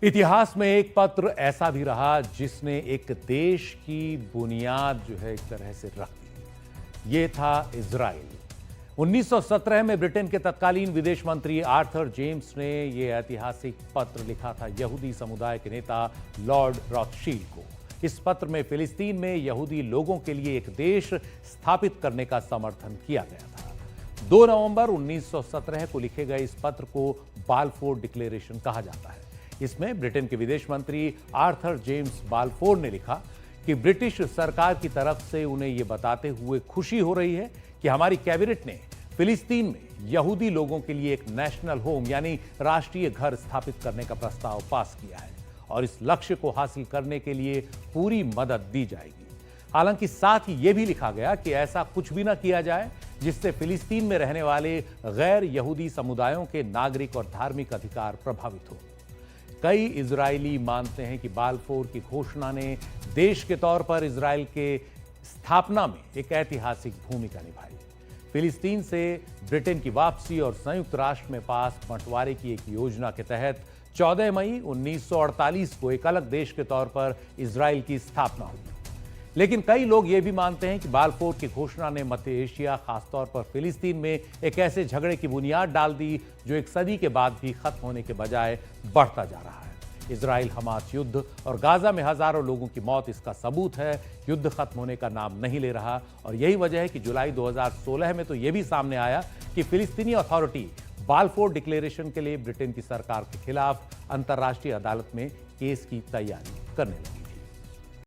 इतिहास में एक पत्र ऐसा भी रहा जिसने एक देश की बुनियाद जो है एक तरह से रख दी। ये था इजराइल। 1917 में ब्रिटेन के तत्कालीन विदेश मंत्री आर्थर जेम्स ने यह ऐतिहासिक पत्र लिखा था यहूदी समुदाय के नेता लॉर्ड रॉथशील्ड को। इस पत्र में फिलिस्तीन में यहूदी लोगों के लिए एक देश स्थापित करने का समर्थन किया गया था। 2 नवंबर 1917 को लिखे गए इस पत्र को बाल्फोर डिक्लेरेशन कहा जाता है। इसमें ब्रिटेन के विदेश मंत्री आर्थर जेम्स बाल्फोर ने लिखा कि ब्रिटिश सरकार की तरफ से उन्हें यह बताते हुए खुशी हो रही है कि हमारी कैबिनेट ने फिलिस्तीन में यहूदी लोगों के लिए एक नेशनल होम यानी राष्ट्रीय घर स्थापित करने का प्रस्ताव पास किया है और इस लक्ष्य को हासिल करने के लिए पूरी मदद दी जाएगी। हालांकि साथ ही यह भी लिखा गया कि ऐसा कुछ भी ना किया जाए जिससे फिलिस्तीन में रहने वाले गैर यहूदी समुदायों के नागरिक और धार्मिक अधिकार प्रभावित हो। कई इजरायली मानते हैं कि बाल्फोर की घोषणा ने देश के तौर पर इजराइल के स्थापना में एक ऐतिहासिक भूमिका निभाई। फिलिस्तीन से ब्रिटेन की वापसी और संयुक्त राष्ट्र में पास बंटवारे की एक योजना के तहत 14 मई 1948 को एक अलग देश के तौर पर इजराइल की स्थापना हुई। लेकिन कई लोग ये भी मानते हैं कि बाल्फोर की घोषणा ने मध्य एशिया, खासतौर पर फिलिस्तीन में एक ऐसे झगड़े की बुनियाद डाल दी जो एक सदी के बाद भी खत्म होने के बजाय बढ़ता जा रहा है। इजराइल हमास युद्ध और गाजा में हजारों लोगों की मौत इसका सबूत है। युद्ध खत्म होने का नाम नहीं ले रहा और यही वजह है कि जुलाई 2016 में तो यह भी सामने आया कि फिलिस्तीनी अथॉरिटी बाल्फोर डिक्लेरेशन के लिए ब्रिटेन की सरकार के खिलाफ अंतर्राष्ट्रीय अदालत में केस की तैयारी करने लगी।